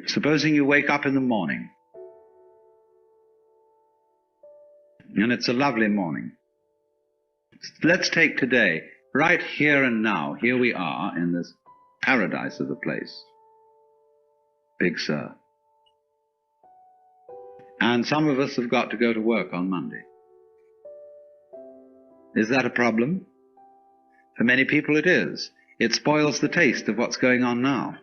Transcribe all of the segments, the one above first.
Supposing you wake up in the morning, and it's a lovely morning. Let's take today, right here and now. Here we are in this paradise of a place. Big Sur. And some of us have got to go to work on Monday. Is that a problem? For many people it is. It spoils the taste of what's going on now.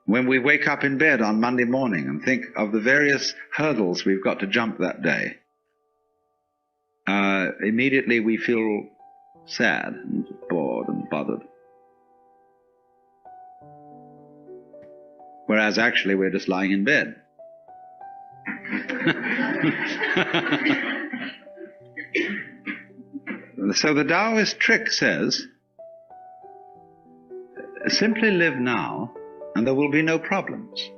When we wake up in bed on Monday morning and think of the various hurdles we've got to jump that day, immediately we feel sad and bored and bothered. Whereas actually we're just lying in bed. So the Taoist trick says, simply live now and there will be no problems.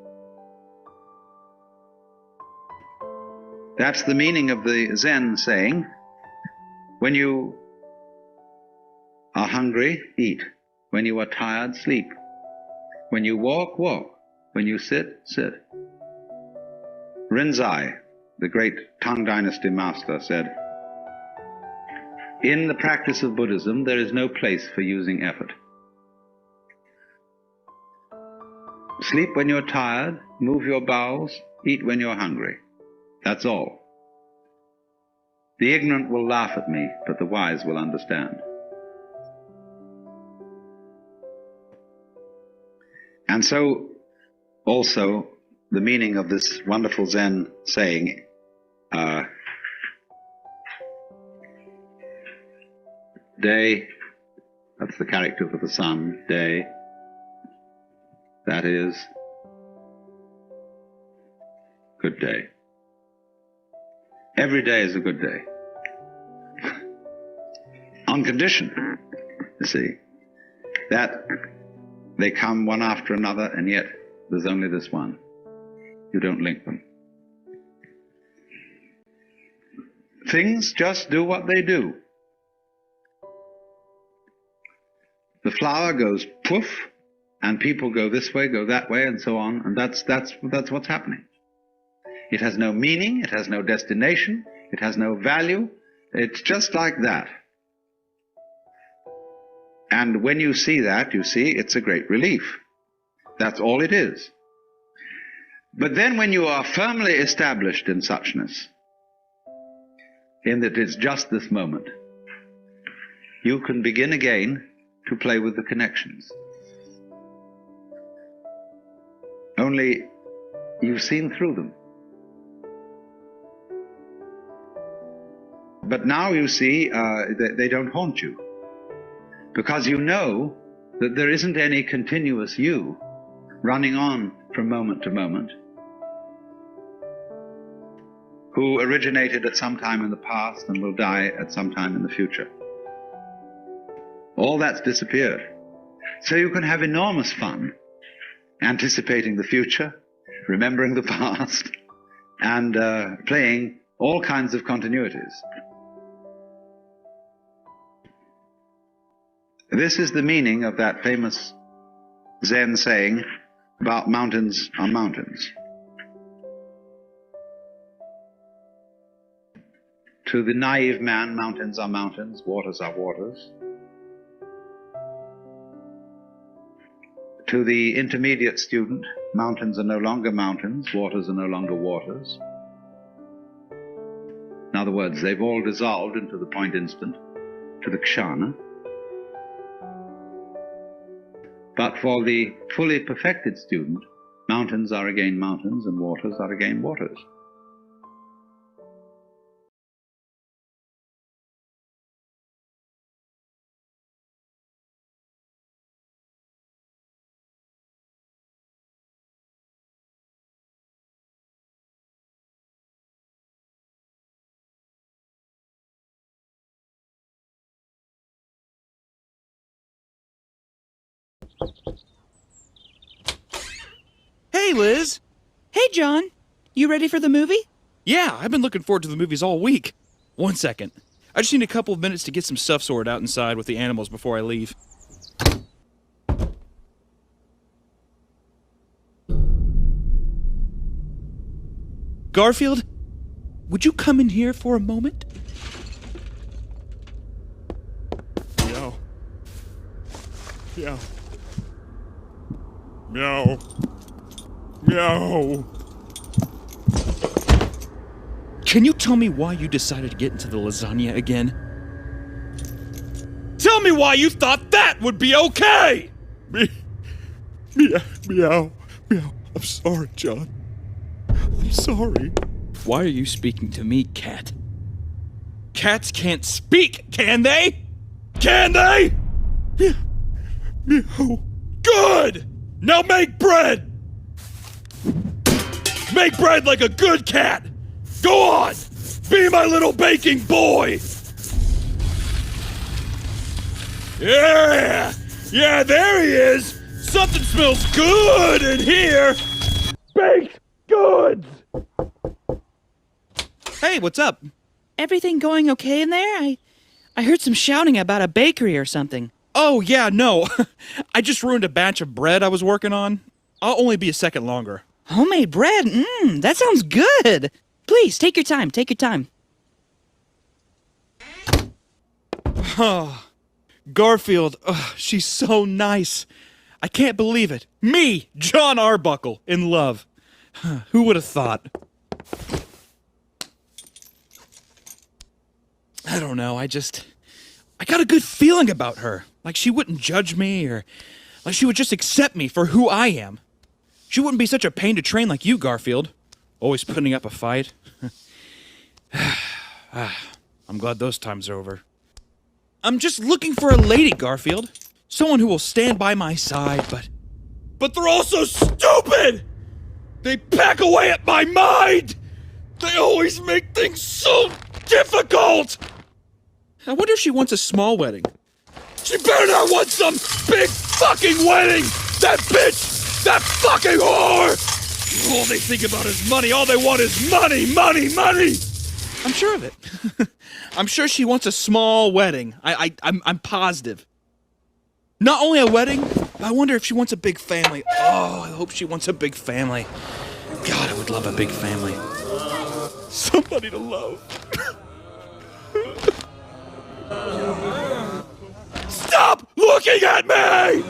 That's the meaning of the Zen saying, when you are hungry, eat. When you are tired, sleep. When you walk, walk. When you sit, sit. Rinzai, the great Tang Dynasty master, said, in the practice of Buddhism, there is no place for using effort. Sleep when you're tired, move your bowels, eat when you're hungry. That's all. The ignorant will laugh at me, but the wise will understand. And so, also, the meaning of this wonderful Zen saying, day, that's the character for the sun, day, that is, good day. Every day is a good day. On condition, you see, that they come one after another and yet there's only this one. You don't link them. Things just do what they do. The flower goes poof, and people go this way, go that way, and so on, and that's what's happening. It has no meaning, it has no destination, it has no value, it's just like that. And when you see that, you see it's a great relief. That's all it is. But then when you are firmly established in suchness, in that it's just this moment, you can begin again to play with the connections. Only you've seen through them. But now you see they don't haunt you, because you know that there isn't any continuous you running on from moment to moment, who originated at some time in the past and will die at some time in the future. All that's disappeared. So you can have enormous fun anticipating the future, remembering the past, and playing all kinds of continuities. This is the meaning of that famous Zen saying about mountains are mountains. To the naive man, mountains are mountains, waters are waters. To the intermediate student, mountains are no longer mountains, waters are no longer waters. In other words, they've all dissolved into the point instant, to the kshana. But for the fully perfected student, mountains are again mountains and waters are again waters. Hey, Liz! Hey, John. You ready for the movie? Yeah, I've been looking forward to the movies all week. One second. I just need a couple of minutes to get some stuff sorted out inside with the animals before I leave. Garfield, would you come in here for a moment? Meow. Meow. Meow. Meow. Can you tell me why you decided to get into the lasagna again? Tell me why you thought that would be okay! Meow. Meow. Meow. I'm sorry, John. I'm sorry. Why are you speaking to me, cat? Cats can't speak, can they? Can they? Meow. Meow. Good! Now make bread! Make bread like a good cat! Go on! Be my little baking boy! Yeah! Yeah, there he is! Something smells good in here! Baked goods! Hey, what's up? Everything going okay in there? I heard some shouting about a bakery or something. Oh, yeah, no. I just ruined a batch of bread I was working on. I'll only be a second longer. Homemade bread? That sounds good. Please, take your time, take your time. Garfield, she's so nice. I can't believe it. Me, John Arbuckle, in love. Who would have thought? I don't know, I got a good feeling about her. Like she wouldn't judge me, or like she would just accept me for who I am. She wouldn't be such a pain to train like you, Garfield. Always putting up a fight. I'm glad those times are over. I'm just looking for a lady, Garfield. Someone who will stand by my side, but they're all so stupid! They pack away at my mind! They always make things so difficult! I wonder if she wants a small wedding. She better not want some big fucking wedding! That bitch! That fucking whore! All they think about is money. All they want is money, money, money! I'm sure of it. I'm sure she wants a small wedding. I'm positive. Not only a wedding, but I wonder if she wants a big family. Oh, I hope she wants a big family. God, I would love a big family. Somebody to love. Stop looking at me!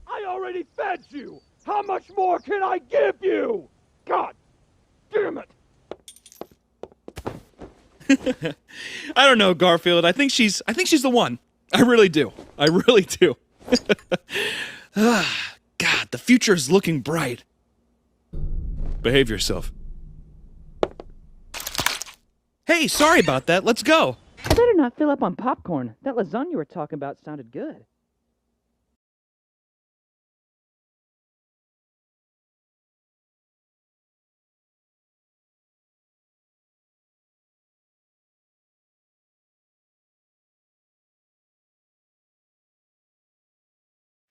I already fed you! How much more can I give you? God damn it! I don't know, Garfield. I think she's the one. I really do. I really do. God, the future is looking bright. Behave yourself. Hey, sorry about that. Let's go. I better not fill up on popcorn. That lasagna you were talking about sounded good.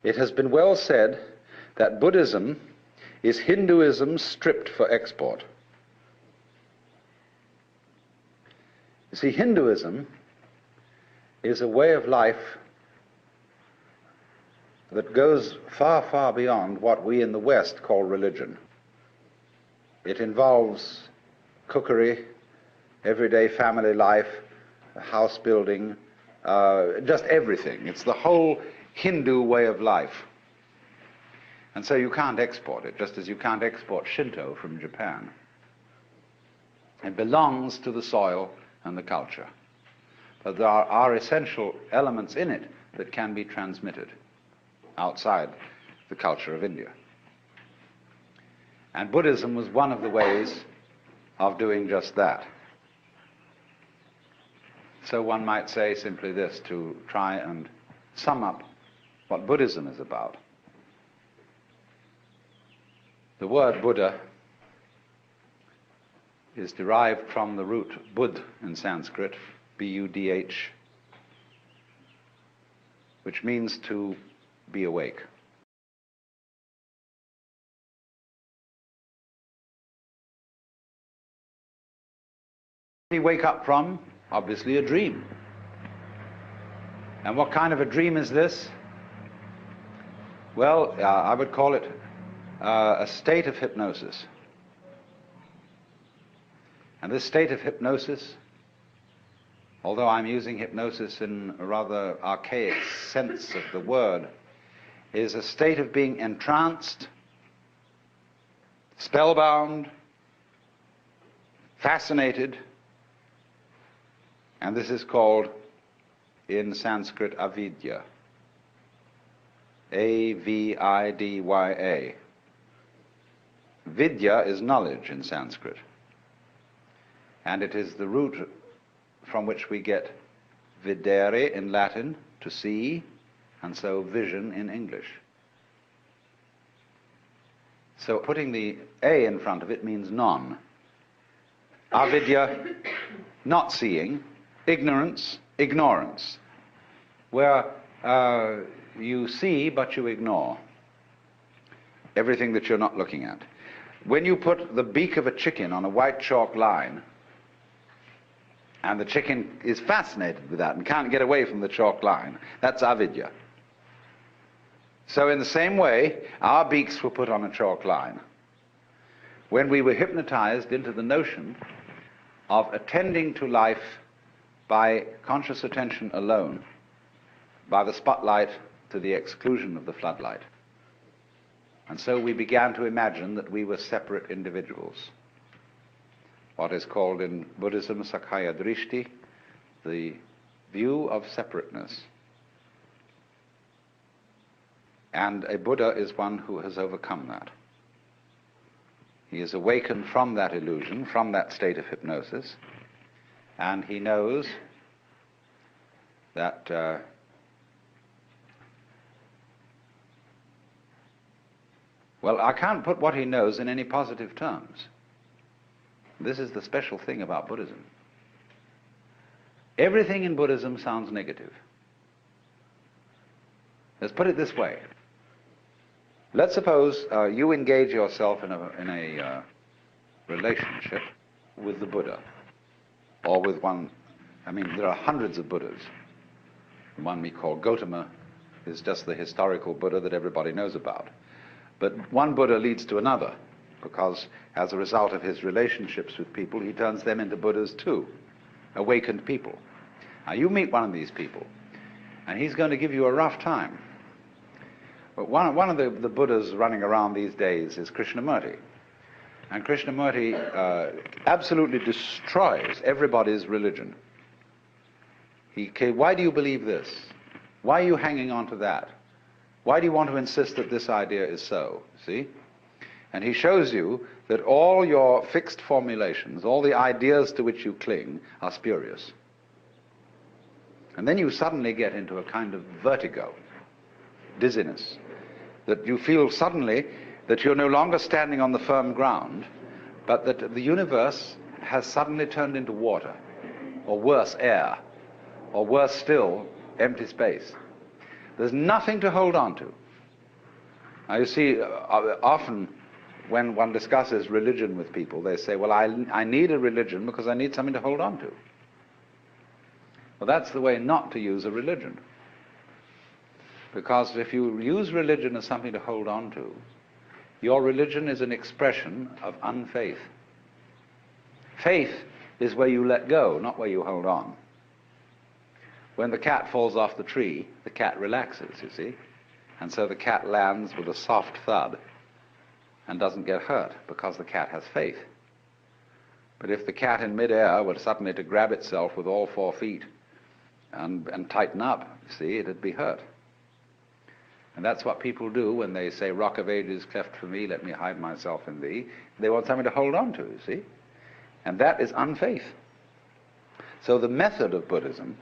It has been well said that Buddhism is Hinduism stripped for export. You see, Hinduism is a way of life that goes far, far beyond what we in the West call religion. It involves cookery, everyday family life, house building, just everything. It's the whole Hindu way of life. And so you can't export it, just as you can't export Shinto from Japan. It belongs to the soil and the culture. But there are essential elements in it that can be transmitted outside the culture of India. And Buddhism was one of the ways of doing just that. So one might say simply this, to try and sum up what Buddhism is about. The word Buddha is derived from the root Bud in Sanskrit, B-U-D-H, which means to be awake. What do you wake up from? Obviously a dream. And what kind of a dream is this? Well, I would call it a state of hypnosis. And this state of hypnosis, although I'm using hypnosis in a rather archaic sense of the word, is a state of being entranced, spellbound, fascinated, and this is called in Sanskrit avidya. A-V-I-D-Y-A. Vidya is knowledge in Sanskrit, and it is the root from which we get videre in Latin, to see, and so vision in English. So putting the A in front of it means non. Avidya, not seeing, ignorance, ignorance, where you see but you ignore everything that you're not looking at. When you put the beak of a chicken on a white chalk line, and the chicken is fascinated with that and can't get away from the chalk line, that's avidya. So in the same way, our beaks were put on a chalk line when we were hypnotized into the notion of attending to life by conscious attention alone, by the spotlight to the exclusion of the floodlight. And so we began to imagine that we were separate individuals. What is called in Buddhism Sakhya Drishti, the view of separateness. And a Buddha is one who has overcome that. He is awakened from that illusion, from that state of hypnosis, and he knows that well, I can't put what he knows in any positive terms. This is the special thing about Buddhism. Everything in Buddhism sounds negative. Let's put it this way. Let's suppose you engage yourself in a relationship with the Buddha, or with one. I mean, there are hundreds of Buddhas. The one we call Gautama is just the historical Buddha that everybody knows about. But one Buddha leads to another, because as a result of his relationships with people, he turns them into Buddhas too, awakened people. Now you meet one of these people, and he's going to give you a rough time. But one of the Buddhas running around these days is Krishnamurti. And Krishnamurti absolutely destroys everybody's religion. Why do you believe this? Why are you hanging on to that? Why do you want to insist that this idea is so? See? And he shows you that all your fixed formulations, all the ideas to which you cling, are spurious. And then you suddenly get into a kind of vertigo, dizziness, that you feel suddenly that you're no longer standing on the firm ground, but that the universe has suddenly turned into water, or worse, air, or worse still, empty space. There's nothing to hold on to. Now you see, often when one discusses religion with people, they say, well, I need a religion because I need something to hold on to. Well, that's the way not to use a religion. Because if you use religion as something to hold on to, your religion is an expression of unfaith. Faith is where you let go, not where you hold on. When the cat falls off the tree, the cat relaxes, you see. And so the cat lands with a soft thud and doesn't get hurt because the cat has faith. But if the cat in midair were suddenly to grab itself with all 4 feet and tighten up, you see, it'd be hurt. And that's what people do when they say, Rock of Ages cleft for me, let me hide myself in thee. They want something to hold on to, you see. And that is unfaith. So the method of Buddhism,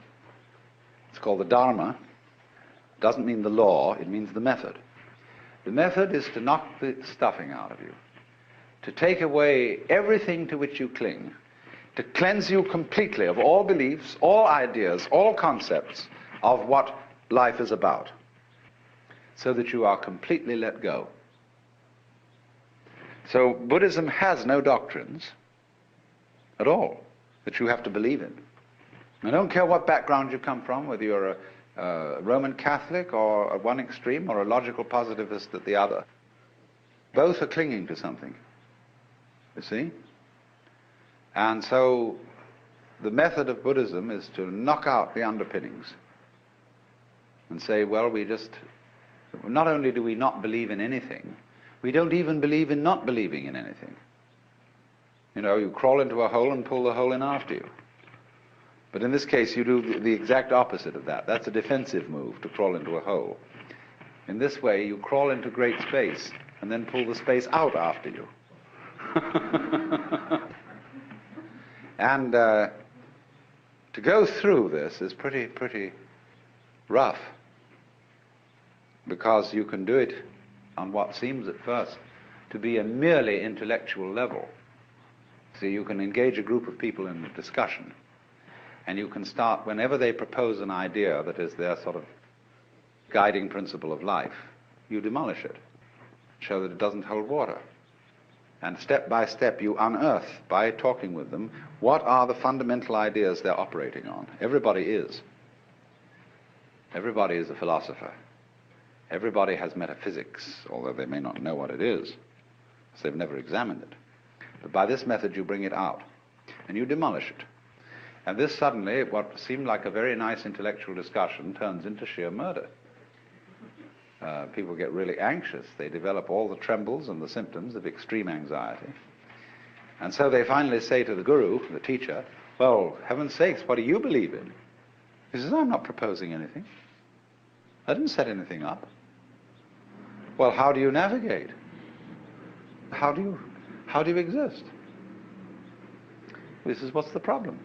it's called the Dharma, doesn't mean the law, it means the method. The method is to knock the stuffing out of you, to take away everything to which you cling, to cleanse you completely of all beliefs, all ideas, all concepts of what life is about, so that you are completely let go. So Buddhism has no doctrines at all that you have to believe in. I don't care what background you come from, whether you're a Roman Catholic or at one extreme or a logical positivist at the other. Both are clinging to something, you see? And so the method of Buddhism is to knock out the underpinnings and say, well, not only do we not believe in anything, we don't even believe in not believing in anything. You know, you crawl into a hole and pull the hole in after you. But in this case, you do the exact opposite of that. That's a defensive move, to crawl into a hole. In this way, you crawl into great space and then pull the space out after you. And to go through this is pretty rough, because you can do it on what seems at first to be a merely intellectual level. So you can engage a group of people in a discussion, and you can start, whenever they propose an idea that is their sort of guiding principle of life, you demolish it, show that it doesn't hold water. And step by step you unearth, by talking with them, what are the fundamental ideas they're operating on. Everybody is. Everybody is a philosopher. Everybody has metaphysics, although they may not know what it is, because they've never examined it. But by this method you bring it out, and you demolish it. And this suddenly, what seemed like a very nice intellectual discussion, turns into sheer murder. People get really anxious. They develop all the trembles and the symptoms of extreme anxiety. And so they finally say to the guru, the teacher, well, heaven's sakes, what do you believe in? He says, I'm not proposing anything. I didn't set anything up. Well, how do you navigate? How do you exist? This is what's the problem.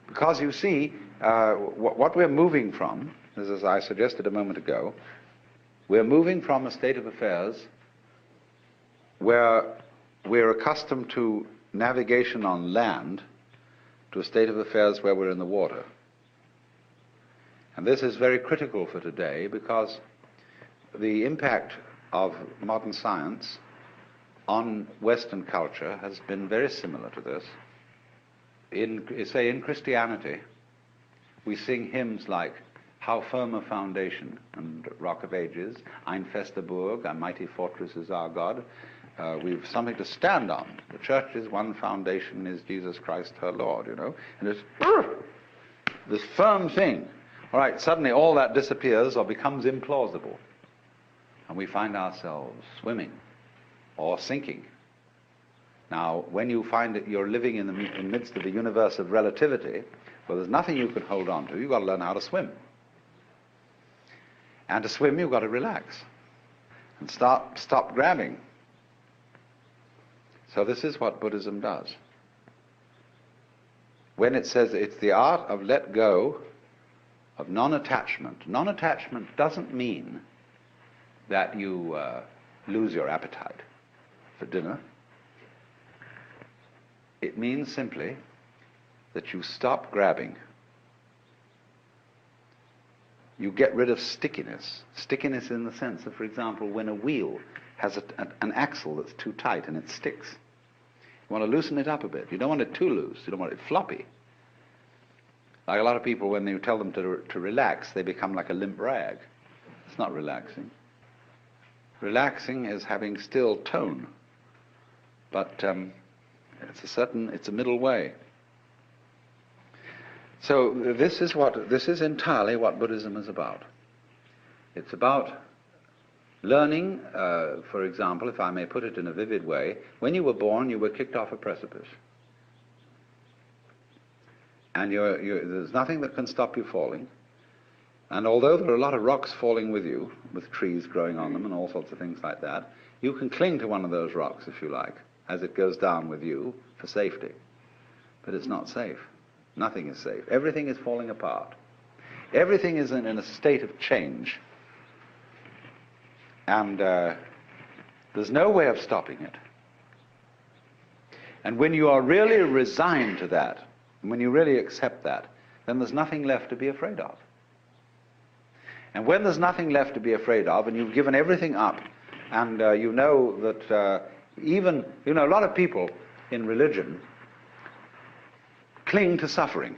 Because you see, what we're moving from, as I suggested a moment ago, we're moving from a state of affairs where we're accustomed to navigation on land to a state of affairs where we're in the water. And this is very critical for today, because the impact of modern science on Western culture has been very similar to this. In Christianity, we sing hymns like How Firm a Foundation and Rock of Ages, Ein fester Burg, a mighty fortress is our God. We've something to stand on. The church's one foundation is Jesus Christ her Lord, you know. And it's this firm thing. All right, suddenly all that disappears or becomes implausible. And we find ourselves swimming or sinking. Now, when you find that you're living in the midst of the universe of relativity, where there's nothing you can hold on to, you've got to learn how to swim. And to swim, you've got to relax and stop grabbing. So this is what Buddhism does. When it says it's the art of let go, of non-attachment. Non-attachment doesn't mean that you lose your appetite for dinner. It means simply that you stop grabbing. You get rid of stickiness. Stickiness in the sense of, for example, when a wheel has an axle that's too tight and it sticks. You want to loosen it up a bit. You don't want it too loose. You don't want it floppy. Like a lot of people, when you tell them to relax, they become like a limp rag. It's not relaxing. Relaxing is having still tone. But it's a middle way. So this is entirely what Buddhism is about. It's about learning, for example, if I may put it in a vivid way, when you were born, you were kicked off a precipice. And there's nothing that can stop you falling. And although there are a lot of rocks falling with you, with trees growing on them and all sorts of things like that, you can cling to one of those rocks, if you like, as it goes down with you for safety. But it's not safe. Nothing is safe. Everything is falling apart. Everything is in a state of change. And there's no way of stopping it. And when you are really resigned to that, and when you really accept that, then there's nothing left to be afraid of. And when there's nothing left to be afraid of, and you've given everything up, and you know that a lot of people in religion cling to suffering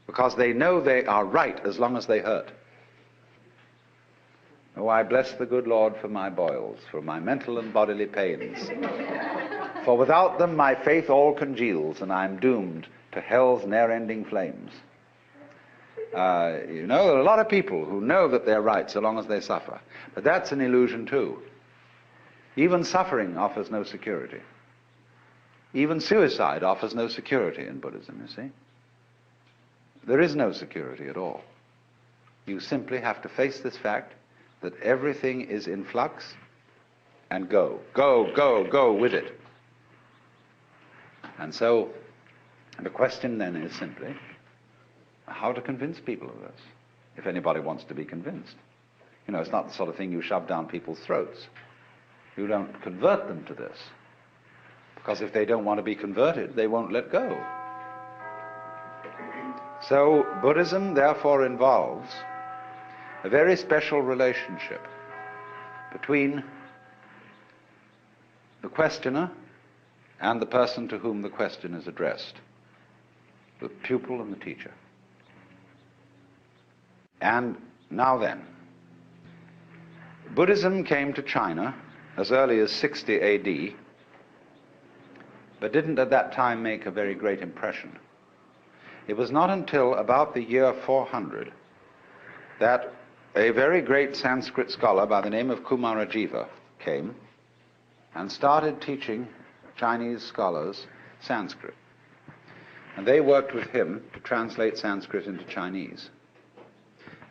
because they know they are right as long as they hurt. Oh, I bless the good Lord for my boils, for my mental and bodily pains, For without them my faith all congeals, and I am doomed to hell's ne'er-ending flames. You know, there are a lot of people who know that they're right so long as they suffer. But that's an illusion too. Even suffering offers no security. Even suicide offers no security in Buddhism, you see. There is no security at all. You simply have to face this fact that everything is in flux and go with it. And so the question then is simply how to convince people of this, if anybody wants to be convinced. You know, it's not the sort of thing you shove down people's throats. You don't convert them to this, because if they don't want to be converted, they won't let go. So Buddhism therefore involves a very special relationship between the questioner and the person to whom the question is addressed, the pupil and the teacher. And now then, Buddhism came to China as early as 60 AD, but didn't at that time make a very great impression. It was not until about the year 400 that a very great Sanskrit scholar by the name of Kumarajiva came and started teaching Chinese scholars Sanskrit. And they worked with him to translate Sanskrit into Chinese.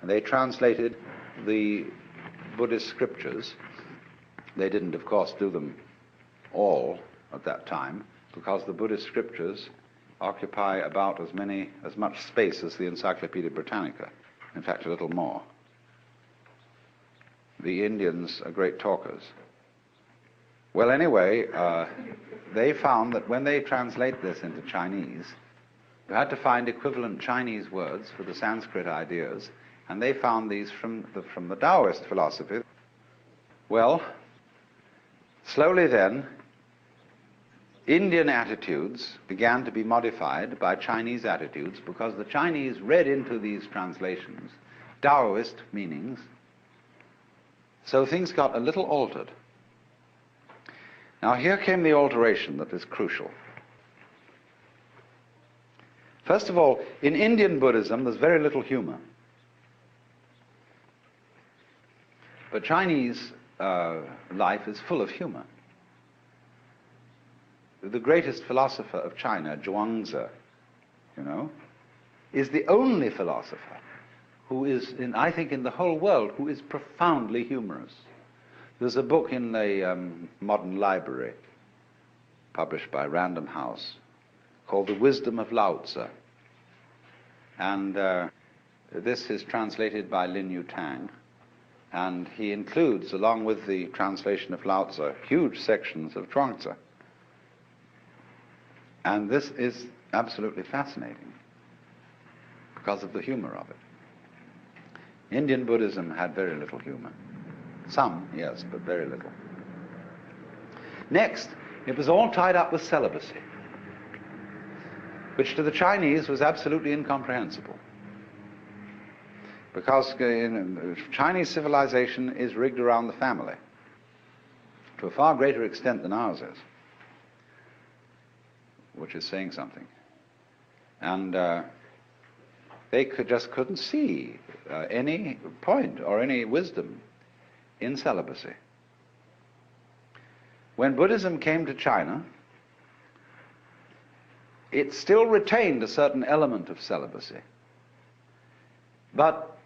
And they translated the Buddhist scriptures. They didn't, of course, do them all at that time, because the Buddhist scriptures occupy about as much space as the Encyclopedia Britannica. In fact, a little more. The Indians are great talkers. Well, anyway, they found that when they translate this into Chinese, you had to find equivalent Chinese words for the Sanskrit ideas, and they found these from the Taoist philosophy. Well, slowly then, Indian attitudes began to be modified by Chinese attitudes, because the Chinese read into these translations Taoist meanings, so things got a little altered. Now here came the alteration that is crucial. First of all, in Indian Buddhism there's very little humor. But Chinese life is full of humor. The greatest philosopher of China, Zhuangzi, you know, is the only philosopher who is, I think, in the whole world, who is profoundly humorous. There's a book in the modern library, published by Random House, called The Wisdom of Lao Tzu. And this is translated by Lin Yu Tang, and he includes, along with the translation of Lao Tzu, huge sections of Zhuangzi. And this is absolutely fascinating because of the humor of it. Indian Buddhism had very little humor. Some, yes, but very little. Next, it was all tied up with celibacy, which to the Chinese was absolutely incomprehensible. Because Chinese civilization is rigged around the family to a far greater extent than ours is, which is saying something. And they just couldn't see any point or any wisdom in celibacy. When Buddhism came to China, it still retained a certain element of celibacy, but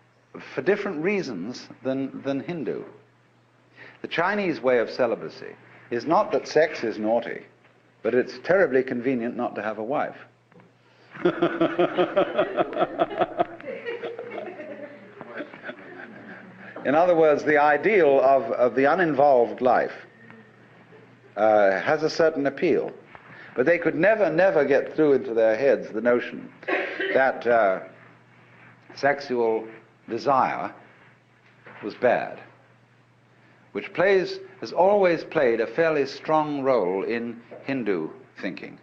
for different reasons than Hindu. The Chinese way of celibacy is not that sex is naughty, but it's terribly convenient not to have a wife. In other words, the ideal of the uninvolved life has a certain appeal, but they could never get through into their heads the notion that sexual desire was bad, which has always played a fairly strong role in Hindu thinking.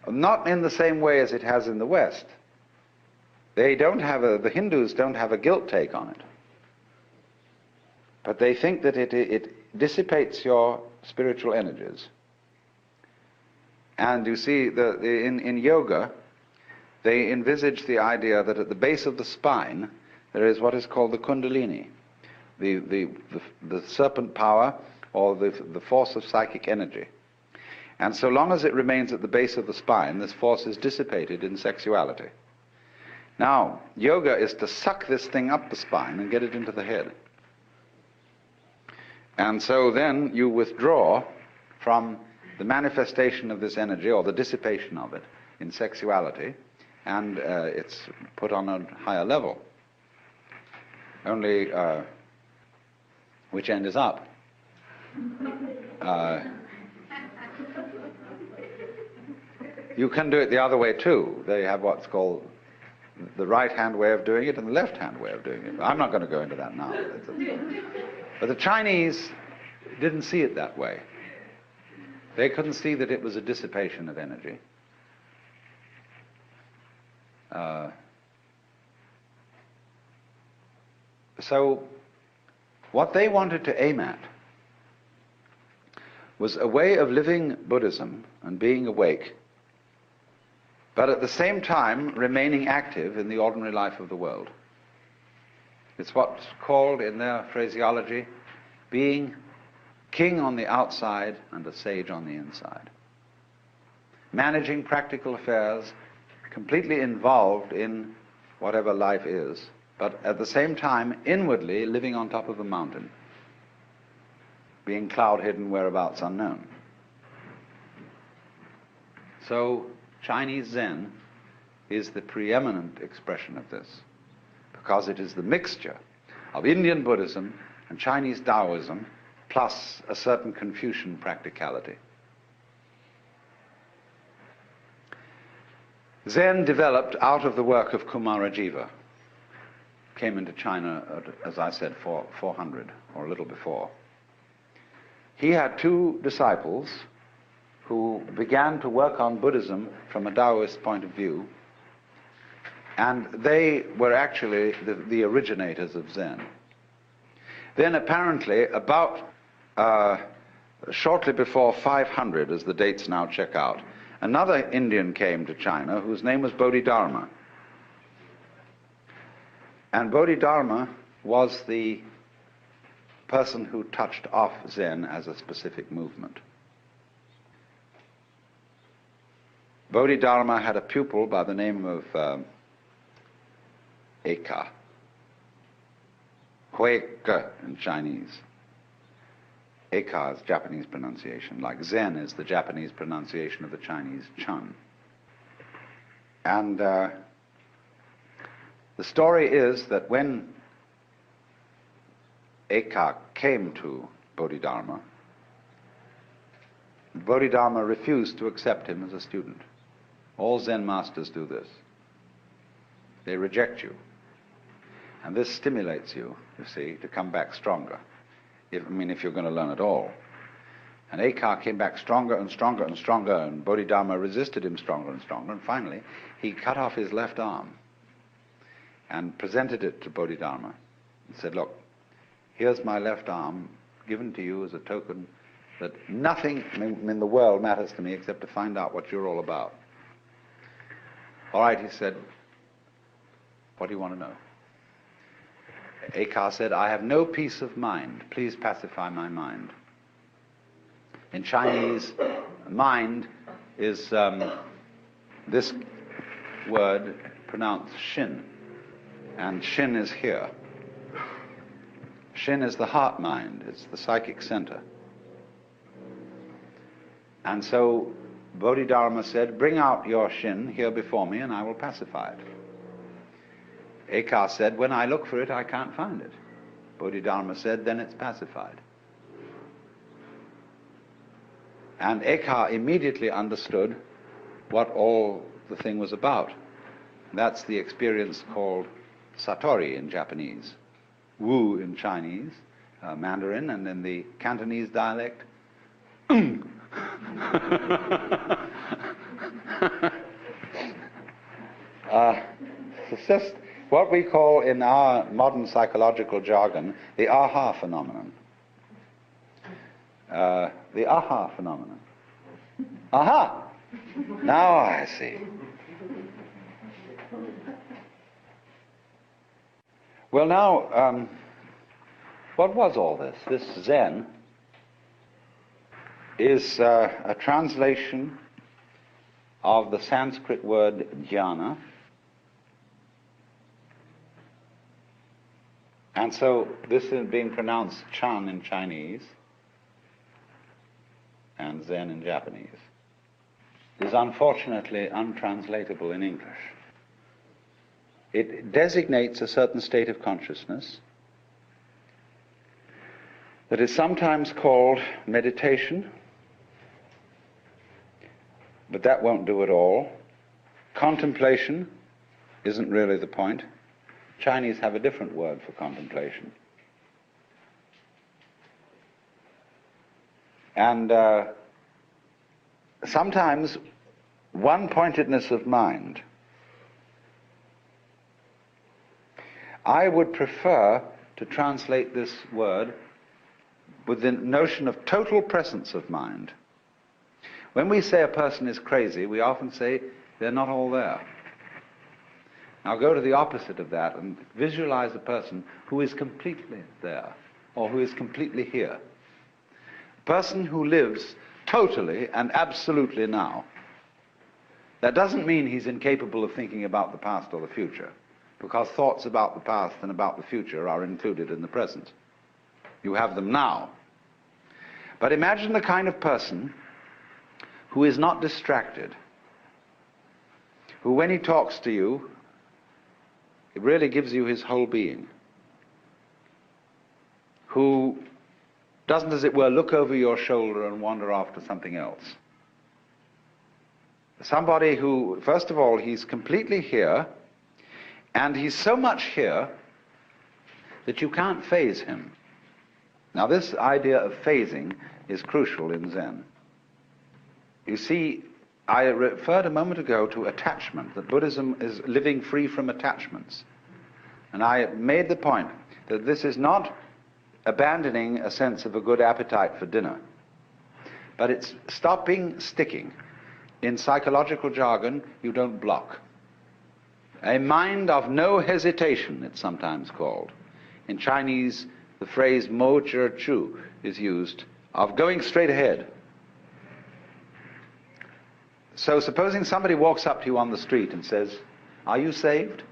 Not in the same way as it has in the West. The Hindus don't have a guilt take on it. But they think that it dissipates your spiritual energies. And you see, in yoga, they envisage the idea that at the base of the spine there is what is called the kundalini, the serpent power, or the force of psychic energy. And so long as it remains at the base of the spine, this force is dissipated in sexuality. Now, yoga is to suck this thing up the spine and get it into the head. And so then you withdraw from the manifestation of this energy, or the dissipation of it, in sexuality, and it's put on a higher level. Only which end is up. You can do it the other way too. They have what's called the right-hand way of doing it and the left-hand way of doing it. I'm not going to go into that now. But the Chinese didn't see it that way. They couldn't see that it was a dissipation of energy. So what they wanted to aim at was a way of living Buddhism and being awake, but at the same time remaining active in the ordinary life of the world. It's what's called, in their phraseology, being king on the outside and a sage on the inside. Managing practical affairs, completely involved in whatever life is, but at the same time inwardly living on top of a mountain, being cloud-hidden, whereabouts unknown. So Chinese Zen is the preeminent expression of this, because it is the mixture of Indian Buddhism and Chinese Taoism plus a certain Confucian practicality. Zen developed out of the work of Kumarajiva, came into China, as I said, 400 or a little before. He had two disciples who began to work on Buddhism from a Taoist point of view, and they were actually the originators of Zen. Then apparently about shortly before 500, as the dates now check out, another Indian came to China whose name was Bodhidharma. And Bodhidharma was the person who touched off Zen as a specific movement. Bodhidharma had a pupil by the name of Eka, Huike in Chinese. Eka is Japanese pronunciation, like Zen is the Japanese pronunciation of the Chinese Chun. And the story is that when Eka came to Bodhidharma, Bodhidharma refused to accept him as a student. All Zen masters do this. They reject you. And this stimulates you, you see, to come back stronger. If you're going to learn at all. And Eka came back stronger and stronger and stronger, and Bodhidharma resisted him stronger and stronger, and finally he cut off his left arm and presented it to Bodhidharma and said, look, here's my left arm given to you as a token that nothing in the world matters to me except to find out what you're all about. All right, he said, what do you want to know? Eka said, I have no peace of mind. Please pacify my mind. In Chinese, mind is this word pronounced shin. And shin is here. Shin is the heart mind. It's the psychic center. And so Bodhidharma said, bring out your shin here before me and I will pacify it. Eka said, when I look for it, I can't find it. Bodhidharma said, then it's pacified. And Eka immediately understood what all the thing was about. That's the experience called Satori in Japanese, Wu in Chinese, Mandarin, and in the Cantonese dialect, it's just what we call in our modern psychological jargon the aha phenomenon. The aha phenomenon. Aha! Now I see. Well, now, what was all this? This Zen is a translation of the Sanskrit word jhana. And so this is being pronounced Chan in Chinese and Zen in Japanese. Is unfortunately untranslatable in English. It designates a certain state of consciousness that is sometimes called meditation, but that won't do it all. Contemplation isn't really the point. Chinese have a different word for contemplation. And sometimes one-pointedness of mind. I would prefer to translate this word with the notion of total presence of mind. When we say a person is crazy, we often say they're not all there. Now go to the opposite of that and visualize a person who is completely there, or who is completely here. A person who lives totally and absolutely now. That doesn't mean he's incapable of thinking about the past or the future, because thoughts about the past and about the future are included in the present. You have them now. But imagine the kind of person who is not distracted, who when he talks to you, it really gives you his whole being, who doesn't, as it were, look over your shoulder and wander off to something else. Somebody who, first of all, he's completely here, and he's so much here that you can't phase him. Now this idea of phasing is crucial in Zen. You see, I referred a moment ago to attachment, that Buddhism is living free from attachments. And I made the point that this is not abandoning a sense of a good appetite for dinner, but it's stopping sticking. In psychological jargon, you don't block. A mind of no hesitation, it's sometimes called. In Chinese, the phrase mo zhi chu is used, of going straight ahead. So supposing somebody walks up to you on the street and says, "Are you saved?"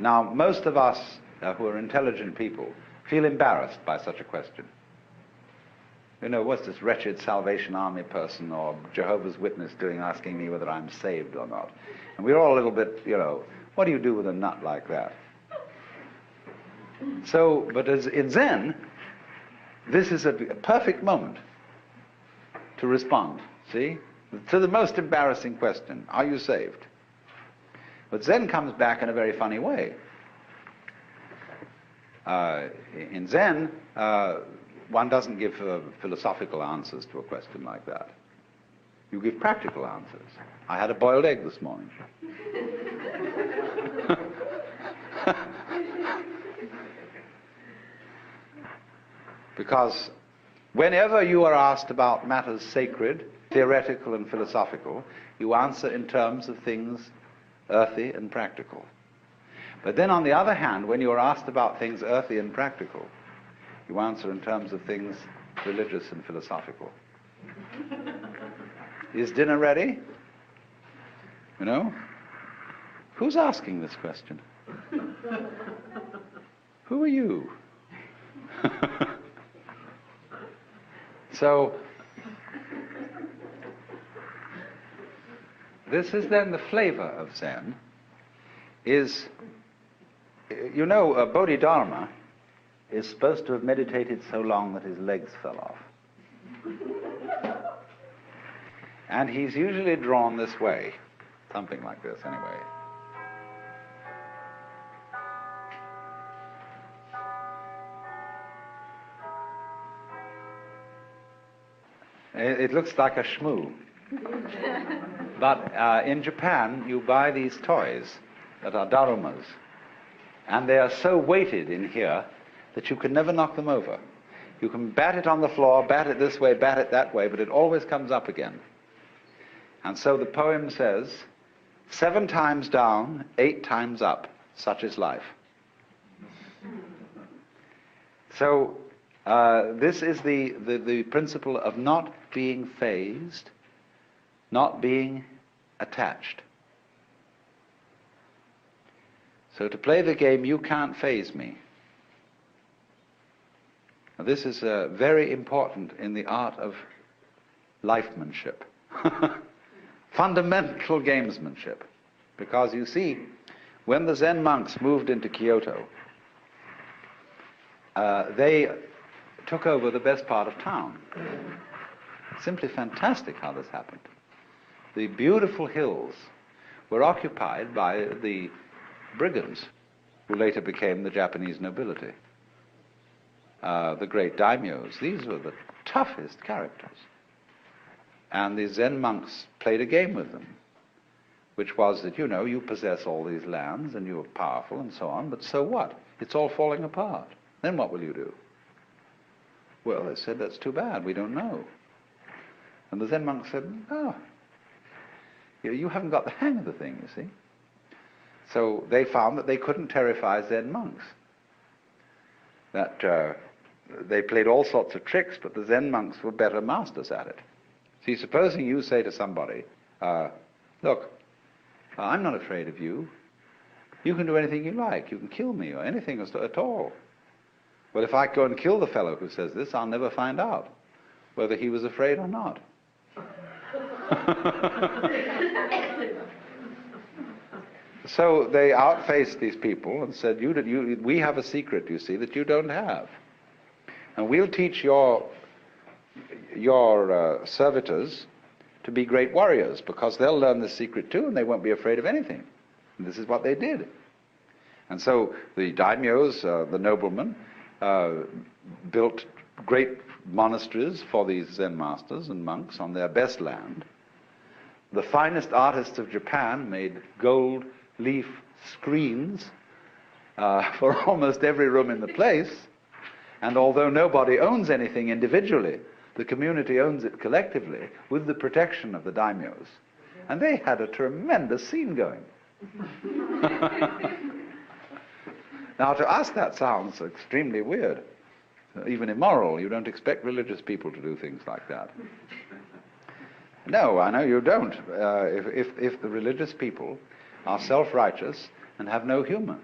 Now, most of us who are intelligent people feel embarrassed by such a question. You know, what's this wretched Salvation Army person or Jehovah's Witness doing asking me whether I'm saved or not? And we're all a little bit, you know, what do you do with a nut like that? So, but as in Zen, this is a perfect moment to respond, see, to the most embarrassing question, are you saved? But Zen comes back in a very funny way. In Zen, one doesn't give philosophical answers to a question like that. You give practical answers. I had a boiled egg this morning. Because whenever you are asked about matters sacred, theoretical and philosophical, you answer in terms of things earthy and practical. But then on the other hand, when you are asked about things earthy and practical, you answer in terms of things religious and philosophical. Is dinner ready? You know? Who's asking this question? Who are you? So, this is then the flavor of Zen, is, you know, Bodhidharma is supposed to have meditated so long that his legs fell off. And he's usually drawn this way, something like this anyway. It looks like a shmoo. But in Japan, you buy these toys that are darumas, and they are so weighted in here that you can never knock them over. You can bat it on the floor, bat it this way, bat it that way, but it always comes up again. And so the poem says, 7 times down, 8 times up, such is life. So this is the principle of not being fazed, not being attached. So to play the game, you can't faze me. Now, this is very important in the art of lifemanship, fundamental gamesmanship. Because you see, when the Zen monks moved into Kyoto, they took over the best part of town. Simply fantastic how this happened. The beautiful hills were occupied by the brigands, who later became the Japanese nobility. The great daimyos, these were the toughest characters. And the Zen monks played a game with them, which was that, you know, you possess all these lands and you're powerful and so on, but so what? It's all falling apart. Then what will you do? Well, they said, that's too bad, we don't know. And the Zen monks said, oh, you haven't got the hang of the thing, you see. So they found that they couldn't terrify Zen monks. That they played all sorts of tricks, but the Zen monks were better masters at it. See, supposing you say to somebody, look, I'm not afraid of you. You can do anything you like. You can kill me or anything at all. Well, if I go and kill the fellow who says this, I'll never find out whether he was afraid or not. So they outfaced these people and said, we have a secret, you see, that you don't have. And we'll teach your servitors to be great warriors, because they'll learn the secret too and they won't be afraid of anything. And this is what they did. And so the daimyos, the noblemen, built great monasteries for these Zen masters and monks on their best land. The finest artists of Japan made gold leaf screens for almost every room in the place. And although nobody owns anything individually, the community owns it collectively with the protection of the daimyos. And they had a tremendous scene going. Now, to us that sounds extremely weird, even immoral. You don't expect religious people to do things like that. No, I know you don't. If the religious people are self-righteous and have no humor.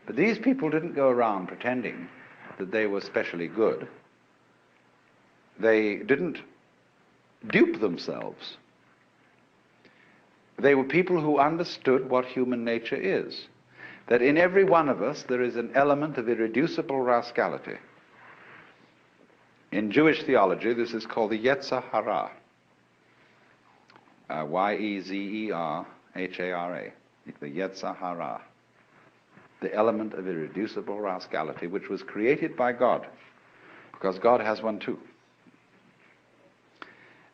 But these people didn't go around pretending that they were specially good. They didn't dupe themselves. They were people who understood what human nature is. That in every one of us there is an element of irreducible rascality. In Jewish theology, this is called the Yetzer Hara. Y-E-Z-E-R-H-A-R-A. The Yetzer Hara. The element of irreducible rascality, which was created by God, because God has one too.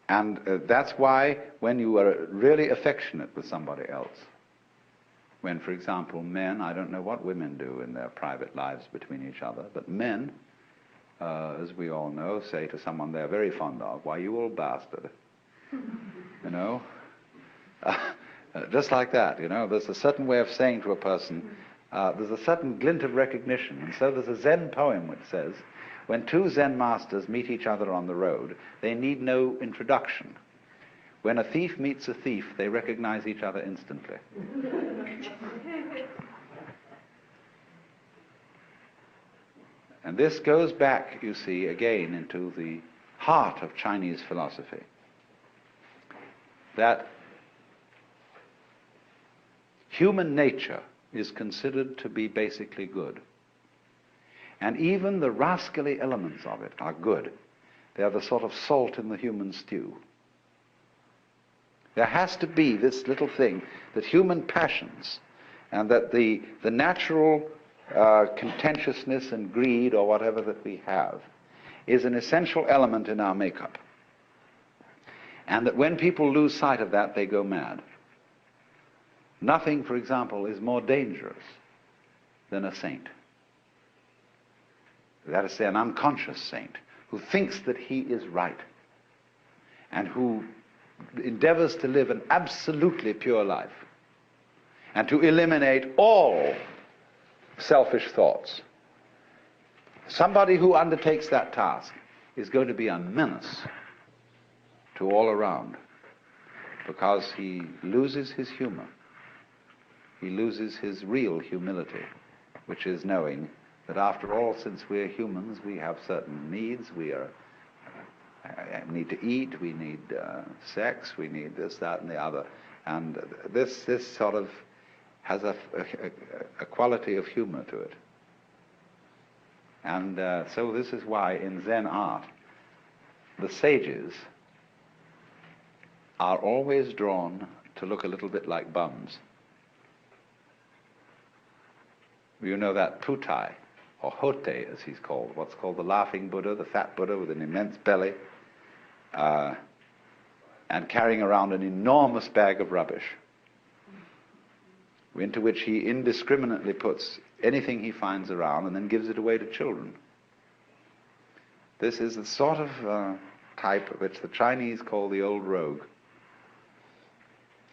And that's why when you are really affectionate with somebody else, when, for example, men, I don't know what women do in their private lives between each other, but men, as we all know, say to someone they're very fond of, why, you old bastard. You know? Just like that, you know, there's a certain way of saying to a person, there's a certain glint of recognition. And so there's a Zen poem which says, when two Zen masters meet each other on the road, they need no introduction. When a thief meets a thief, they recognize each other instantly. And this goes back, you see, again into the heart of Chinese philosophy. That human nature is considered to be basically good. And even the rascally elements of it are good. They are the sort of salt in the human stew. There has to be this little thing that human passions and that the natural contentiousness and greed or whatever that we have is an essential element in our makeup. And that when people lose sight of that, they go mad. Nothing, for example, is more dangerous than a saint. That is to say, an unconscious saint who thinks that he is right and who endeavors to live an absolutely pure life and to eliminate all selfish thoughts. Somebody who undertakes that task is going to be a menace to all around, because he loses his humor. He loses his real humility, which is knowing that after all, since we're humans, we have certain needs. We need to eat, we need sex, we need this, that, and the other. And this sort of has a quality of humor to it. And so this is why in Zen art, the sages are always drawn to look a little bit like bums. You know that Putai, or Hote as he's called, what's called the laughing Buddha, the fat Buddha with an immense belly, and carrying around an enormous bag of rubbish, into which he indiscriminately puts anything he finds around and then gives it away to children. This is the sort of type which the Chinese call the old rogue.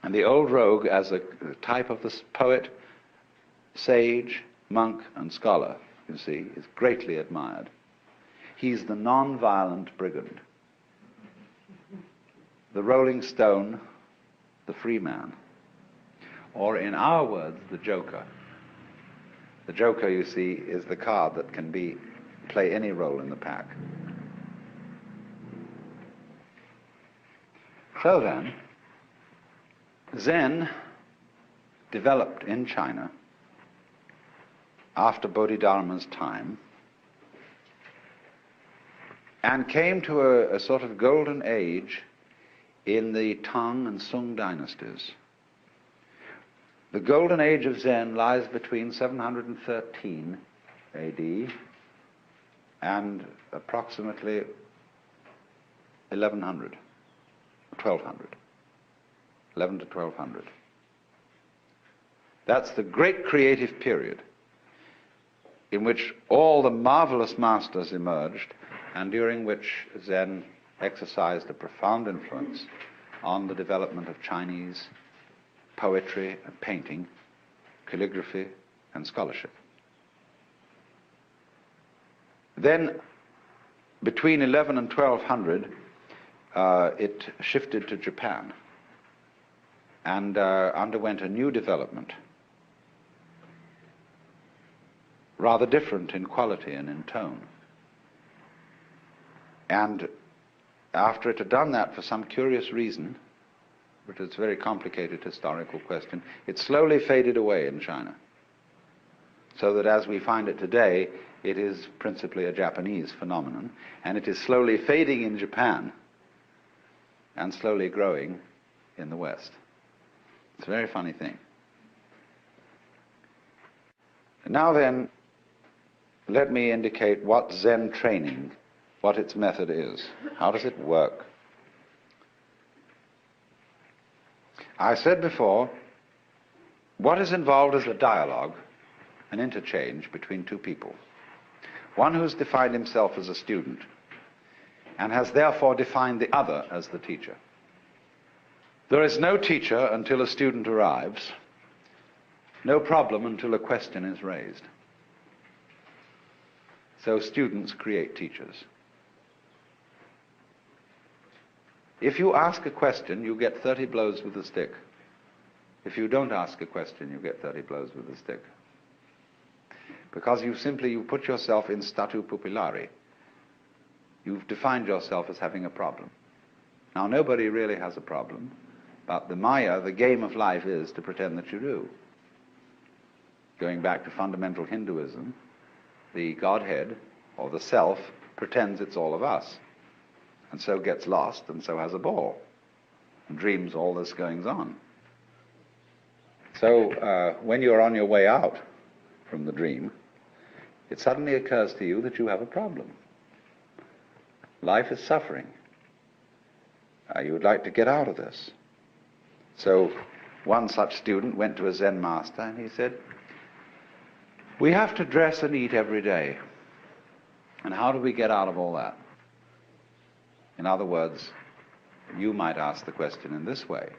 And the old rogue, as a type of the poet, sage, monk, and scholar, you see, is greatly admired. He's the non-violent brigand, the rolling stone, the free man, or in our words, the joker. The joker, you see, is the card that can play any role in the pack. So then, Zen developed in China after Bodhidharma's time and came to a sort of golden age in the Tang and Sung dynasties. The golden age of Zen lies between 713 AD and approximately 1100, 1200, 11 to 1200. That's the great creative period in which all the marvelous masters emerged and during which Zen exercised a profound influence on the development of Chinese poetry and painting, calligraphy and scholarship. Then, between 11 and 1200, it shifted to Japan and underwent a new development, rather different in quality and in tone. And after it had done that for some curious reason, but it's a very complicated historical question, it slowly faded away in China, so that as we find it today, it is principally a Japanese phenomenon, and it is slowly fading in Japan and slowly growing in the West. It's a very funny thing. Now then, let me indicate what Zen training, what its method is. How does it work? I said before, what is involved is a dialogue, an interchange between two people. One who's defined himself as a student and has therefore defined the other as the teacher. There is no teacher until a student arrives, no problem until a question is raised. So students create teachers. If you ask a question, you get 30 blows with a stick. If you don't ask a question, you get 30 blows with a stick. Because you put yourself in statu pupillari. You've defined yourself as having a problem. Now, nobody really has a problem, but the Maya, the game of life, is to pretend that you do. Going back to fundamental Hinduism, the Godhead, or the Self, pretends it's all of us, and so gets lost, and so has a ball, and dreams all this goings on. So when you're on your way out from the dream, it suddenly occurs to you that you have a problem. Life is suffering. You would like to get out of this. So one such student went to a Zen master and he said, "We have to dress and eat every day. And how do we get out of all that?" In other words, you might ask the question in this way.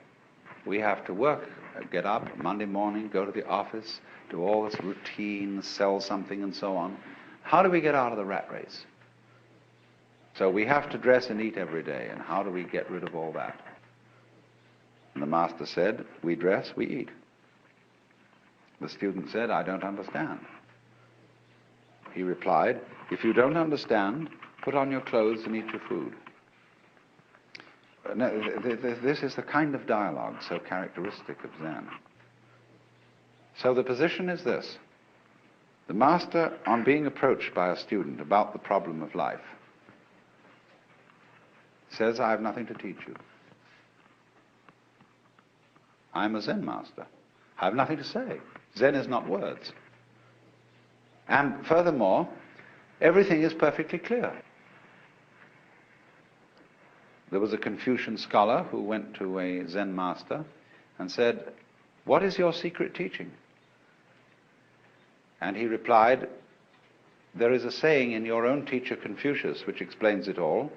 We have to work, get up Monday morning, go to the office, do all this routine, sell something and so on. How do we get out of the rat race? So we have to dress and eat every day, and how do we get rid of all that? And the master said, we dress, we eat. The student said, I don't understand. He replied, if you don't understand, put on your clothes and eat your food. Now, this is the kind of dialogue so characteristic of Zen. So the position is this. The master, on being approached by a student about the problem of life, says, I have nothing to teach you. I'm a Zen master. I have nothing to say. Zen is not words. And furthermore, everything is perfectly clear. There was a Confucian scholar who went to a Zen master and said, what is your secret teaching? And he replied, there is a saying in your own teacher Confucius which explains it all.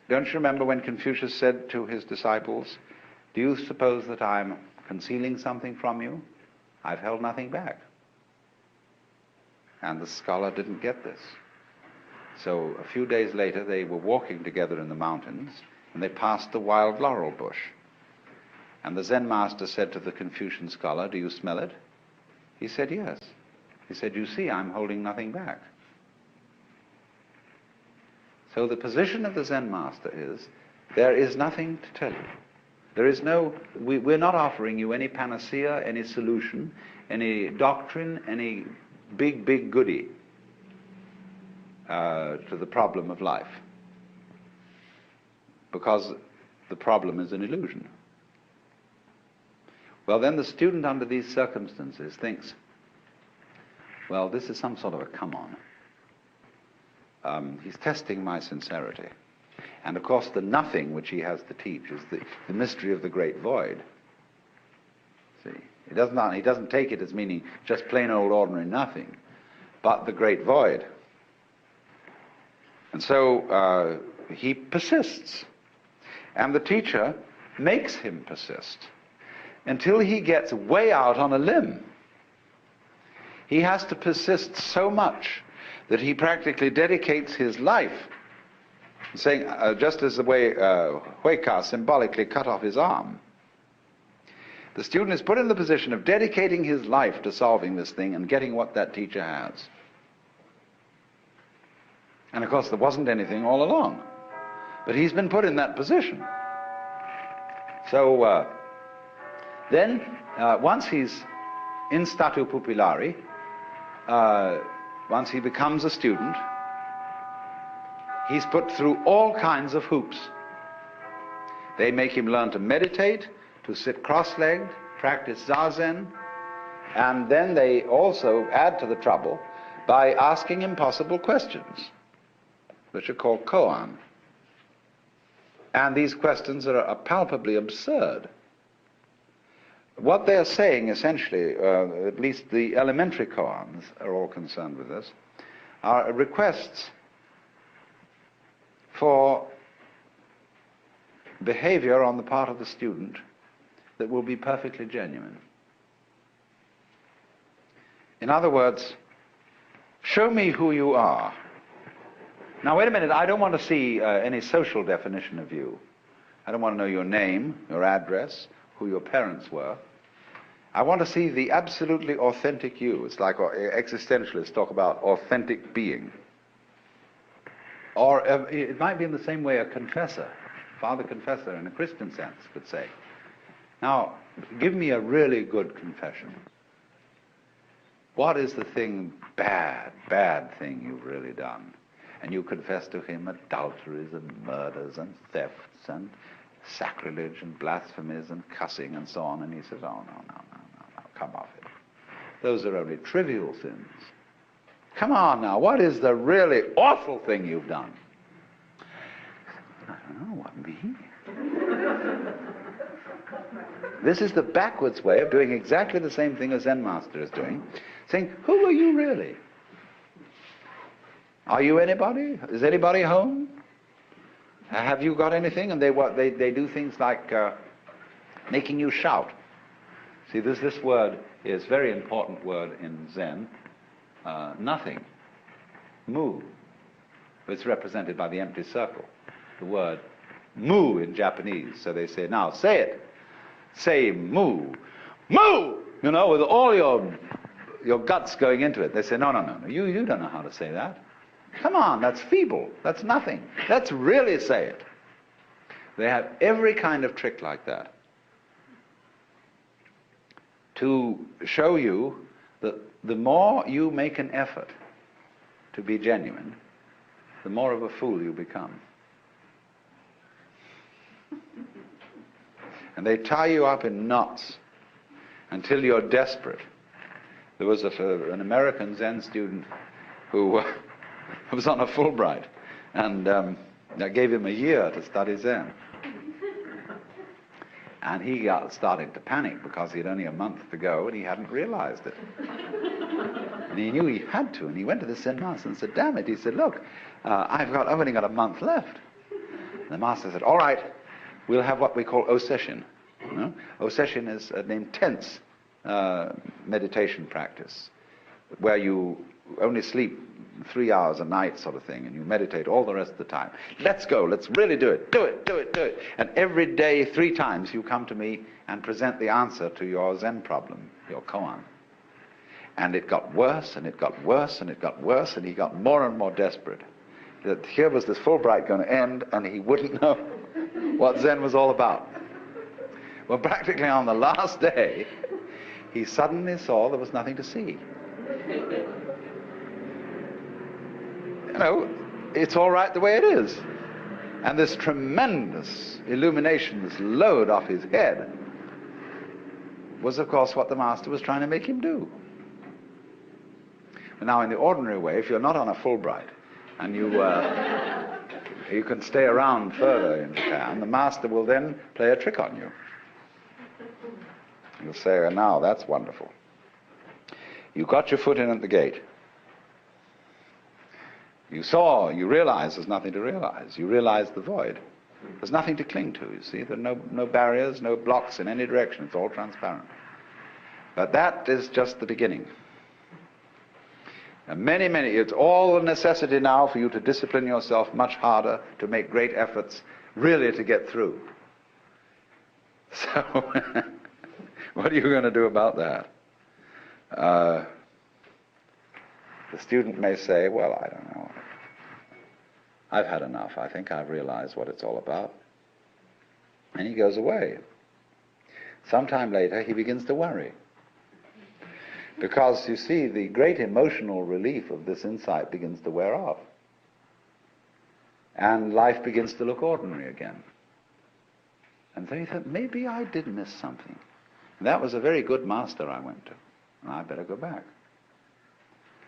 Don't you remember when Confucius said to his disciples, do you suppose that I'm concealing something from you? I've held nothing back. And the scholar didn't get this. So a few days later they were walking together in the mountains, and they passed the wild laurel bush. And the Zen master said to the Confucian scholar, do you smell it? He said, yes. He said, you see, I'm holding nothing back. So the position of the Zen master is, there is nothing to tell you. There is no, we're not offering you any panacea, any solution, any doctrine, any big goodie to the problem of life. Because the problem is an illusion. Well, then the student under these circumstances thinks, well, this is some sort of a come-on. He's testing my sincerity. And of course the nothing which he has to teach is the mystery of the great void. See, he doesn't take it as meaning just plain old ordinary nothing, but the great void. And so he persists. And the teacher makes him persist until he gets way out on a limb. He has to persist so much that he practically dedicates his life, saying, just as the way Huika symbolically cut off his arm. The student is put in the position of dedicating his life to solving this thing and getting what that teacher has. And of course there wasn't anything all along, but he's been put in that position. So then, once he's in statu pupillari, once he becomes a student, he's put through all kinds of hoops. They make him learn to meditate, to sit cross-legged, practice zazen, and then they also add to the trouble by asking impossible questions, which are called koan. And these questions are palpably absurd. What they're saying, essentially, at least the elementary koans are all concerned with this, are requests for behavior on the part of the student that will be perfectly genuine. In other words, show me who you are. Now, wait a minute, I don't want to see any social definition of you. I don't want to know your name, your address, who your parents were. I want to see the absolutely authentic you. It's like existentialists talk about authentic being. Or it might be in the same way a confessor, father confessor in a Christian sense could say, now, give me a really good confession. What is the thing, bad thing you've really done? And you confess to him adulteries and murders and thefts and sacrilege and blasphemies and cussing and so on. And he says, oh, no, come off it. Those are only trivial sins. Come on now, what is the really awful thing you've done? I don't know, what, me? This is the backwards way of doing exactly the same thing as Zen Master is doing, saying, who are you really? Are you anybody? Is anybody home? Have you got anything? And they do things like making you shout. See, this word is a very important word in Zen. Nothing. Mu. It's represented by the empty circle. The word mu in Japanese. So they say, now say it. Say mu. Mu! You know, with all your guts going into it. They say, no, you don't know how to say that. Come on, that's feeble. That's nothing. Let's really say it. They have every kind of trick like that to show you that the more you make an effort to be genuine, the more of a fool you become. And they tie you up in knots until you're desperate. There was an American Zen student who was on a Fulbright, and I gave him a year to study Zen. And he started to panic because he had only a month to go and he hadn't realized it. And he knew he had to, and he went to the Zen master and said, damn it. He said, look, I've only got a month left. And the master said, all right, we'll have what we call osession. You know? Osession is an intense meditation practice where you only sleep 3 hours a night sort of thing, and you meditate all the rest of the time. Let's go, let's really do it, do it, do it, do it. And every day, 3 times, you come to me and present the answer to your Zen problem, your koan. And it got worse, and it got worse, and it got worse, and he got more and more desperate. That here was this Fulbright going to end, and he wouldn't know what Zen was all about. Well, practically on the last day, he suddenly saw there was nothing to see. You know, it's all right the way it is. And this tremendous illumination, this load off his head, was of course what the master was trying to make him do. But now in the ordinary way, if you're not on a Fulbright, and you can stay around further in Japan, the master will then play a trick on you. You'll say, oh, now that's wonderful. You got your foot in at the gate. You realize there's nothing to realize. You realize the void. There's nothing to cling to, you see. There are no barriers, no blocks in any direction. It's all transparent. But that is just the beginning. And it's all a necessity now for you to discipline yourself much harder, to make great efforts, really to get through. So, what are you going to do about that? The student may say, well, I don't know. I've had enough. I think I've realized what it's all about. And he goes away. Sometime later, he begins to worry. Because, you see, the great emotional relief of this insight begins to wear off. And life begins to look ordinary again. And so he thought, maybe I did miss something. And that was a very good master I went to. And I better go back.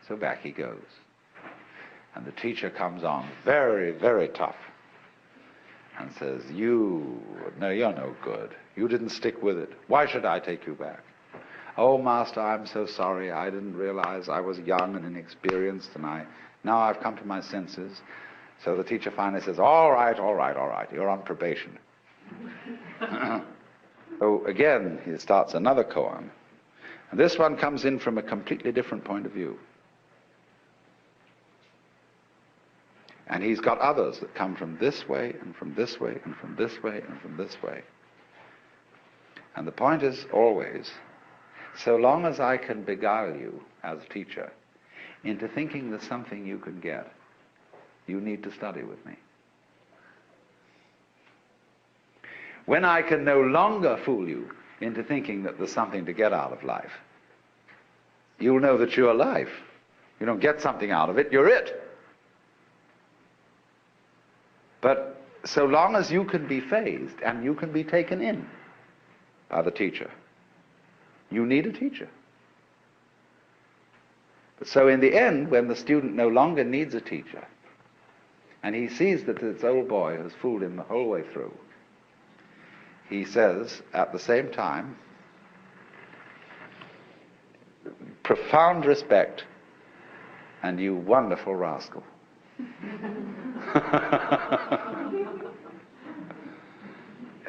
So back he goes. And the teacher comes on very, very tough and says, you're no good. You didn't stick with it. Why should I take you back? Oh, master, I'm so sorry. I didn't realize I was young and inexperienced, and now I've come to my senses. So the teacher finally says, all right, you're on probation. So again, he starts another koan. And this one comes in from a completely different point of view. And he's got others that come from this way, and from this way, and from this way, and from this way. And the point is always, so long as I can beguile you as a teacher into thinking there's something you can get, you need to study with me. When I can no longer fool you into thinking that there's something to get out of life, you'll know that you're life. You don't get something out of it, you're it. But so long as you can be phased and you can be taken in by the teacher, you need a teacher. But so in the end, when the student no longer needs a teacher, and he sees that this old boy has fooled him the whole way through, he says at the same time, profound respect, and you wonderful rascal.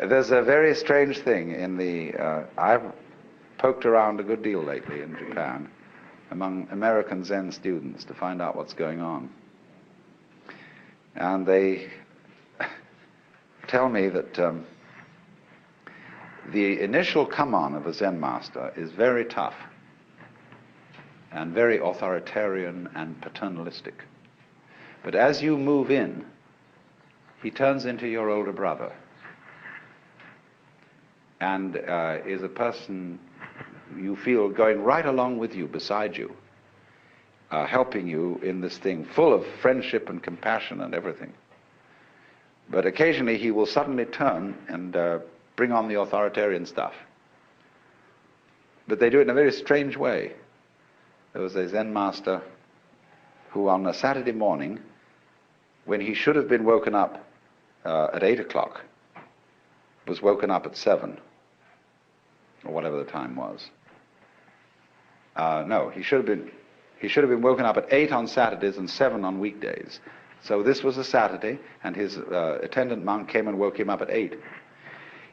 There's a very strange thing in the, I've poked around a good deal lately in Japan among American Zen students to find out what's going on. And they tell me that the initial come-on of a Zen master is very tough and very authoritarian and paternalistic. But as you move in, he turns into your older brother and is a person you feel going right along with you, beside you, helping you in this thing, full of friendship and compassion and everything. But occasionally he will suddenly turn and bring on the authoritarian stuff. But they do it in a very strange way. There was a Zen master who on a Saturday morning, when he should have been woken up at 8 o'clock, was woken up at 7, or whatever the time was. No, he should have been woken up at 8 on Saturdays and 7 on weekdays. So this was a Saturday, and his attendant monk came and woke him up at 8.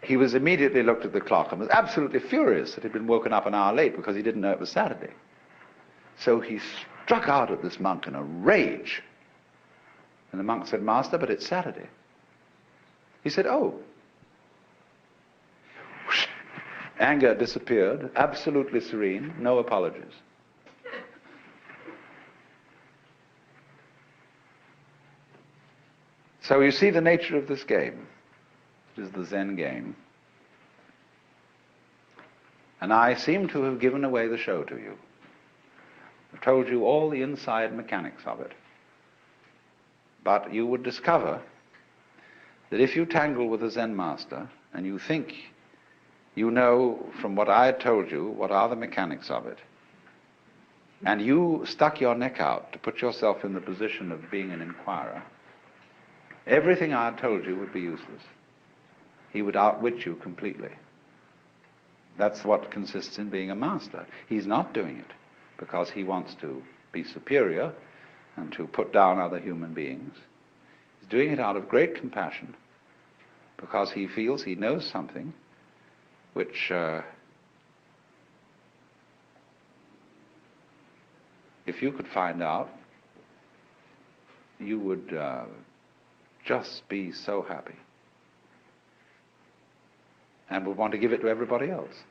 He was immediately looked at the clock and was absolutely furious that he'd been woken up an hour late because he didn't know it was Saturday. So he struck out at this monk in a rage. And the monk said, "Master, but it's Saturday." He said, "Oh." Anger disappeared, absolutely serene, no apologies. So you see the nature of this game. It is the Zen game. And I seem to have given away the show to you. I've told you all the inside mechanics of it. But you would discover that if you tangle with a Zen master and you think you know from what I had told you what are the mechanics of it, and you stuck your neck out to put yourself in the position of being an inquirer, everything I had told you would be useless. He would outwit you completely. That's what consists in being a master. He's not doing it because he wants to be superior and to put down other human beings. He's doing it out of great compassion because he feels he knows something which, if you could find out, you would just be so happy and would want to give it to everybody else.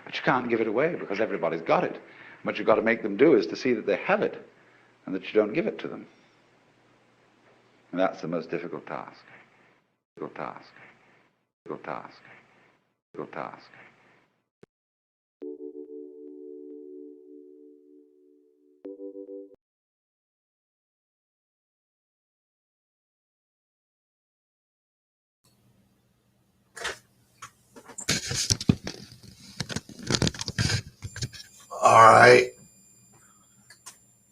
But you can't give it away because everybody's got it. What you've got to make them do is to see that they have it and that you don't give it to them. And that's the most difficult task. Difficult task. Difficult task. Difficult task. All right.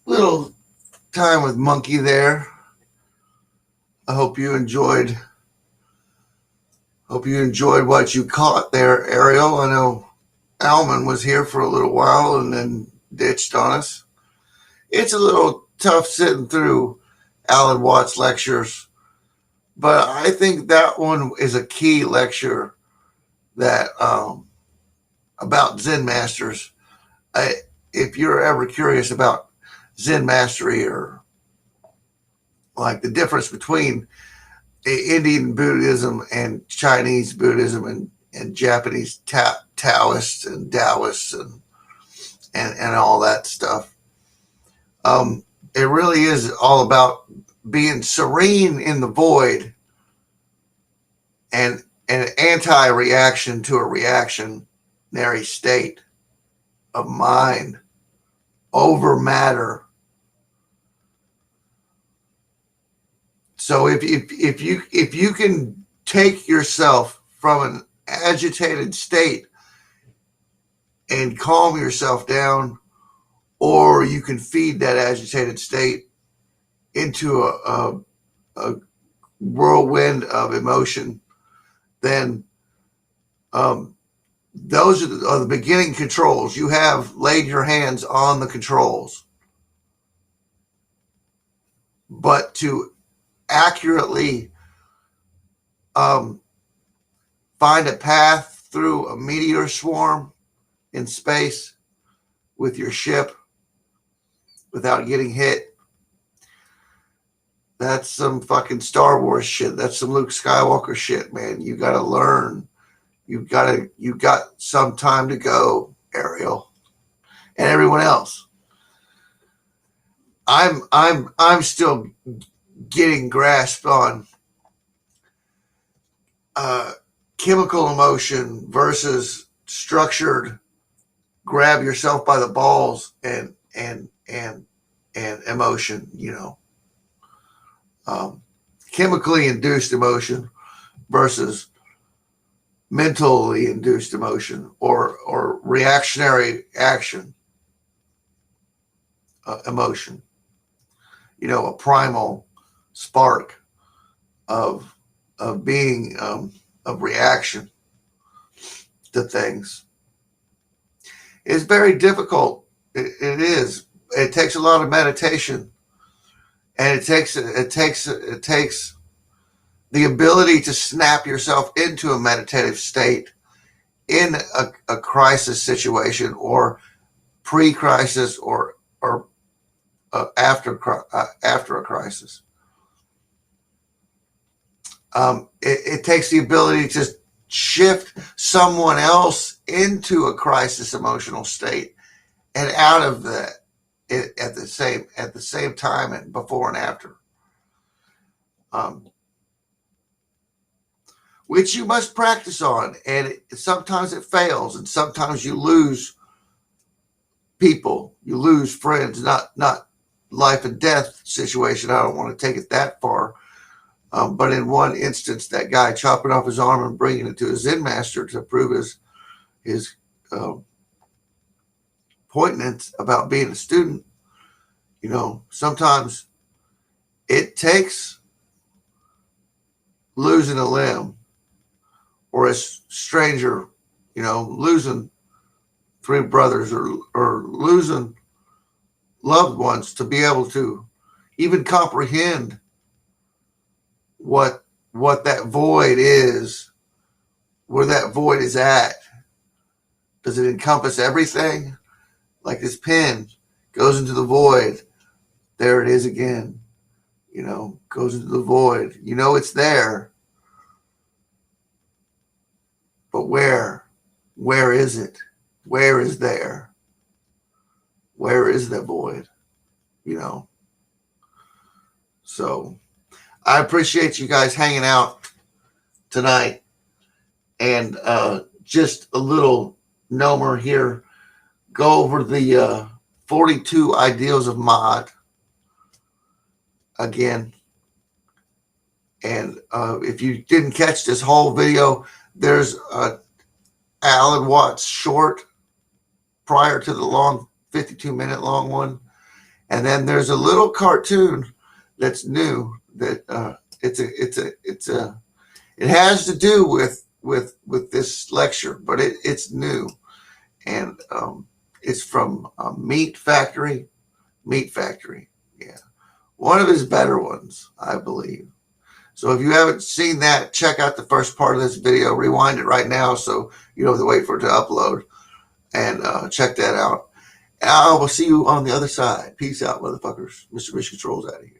Little time with Monkey there. I hope you enjoyed what you caught there, Ariel. I know Alman was here for a little while and then ditched on us. It's a little tough sitting through Alan Watts lectures, but I think that one is a key lecture that about Zen masters. If you're ever curious about Zen mastery or like the difference between Indian Buddhism and Chinese Buddhism and Japanese Taoists and Taoists and all that stuff. It really is all about being serene in the void and an anti-reaction to a reactionary state of mind over matter. So if you can take yourself from an agitated state and calm yourself down, or you can feed that agitated state into a whirlwind of emotion, then those are the beginning controls. You have laid your hands on the controls. But to accurately find a path through a meteor swarm in space with your ship without getting hit. That's some fucking Star Wars shit. That's some Luke Skywalker shit, man. You got to learn. You got some time to go, Ariel, and everyone else. I'm still getting grasped on chemical emotion versus structured grab yourself by the balls and emotion, you know. Chemically induced emotion versus mentally induced emotion or reactionary action emotion. You know, a primal spark of being of reaction to things. It's very difficult. It is. It takes a lot of meditation, and it takes the ability to snap yourself into a meditative state in a crisis situation or pre-crisis or after a crisis. It takes the ability to shift someone else into a crisis emotional state and out of that at the same time and before and after. Which you must practice on, and sometimes it fails, and sometimes you lose people, you lose friends, not life and death situation. I don't want to take it that far, but in one instance, that guy chopping off his arm and bringing it to his Zen master to prove his poignance about being a student. You know, sometimes it takes losing a limb or a stranger, you know, losing 3 brothers or losing loved ones to be able to even comprehend what that void is, where that void is at. Does it encompass everything? Like this pen goes into the void. There it is again. You know, goes into the void. You know it's there. But where? Where is it? Where is there? Where is the void? You know? So I appreciate you guys hanging out tonight. And just a little nomer here. Go over the 42 ideals of Mod again. And if you didn't catch this whole video, there's a Alan Watts short prior to the long 52-minute long one, and then there's a little cartoon that's new that it has to do with this lecture, but it's new, and it's from Meat Factory, yeah, one of his better ones, I believe. So if you haven't seen that, check out the first part of this video. Rewind it right now so you don't have to wait for it to upload. And check that out. And I will see you on the other side. Peace out, motherfuckers. Mr. Rich Controls out of here.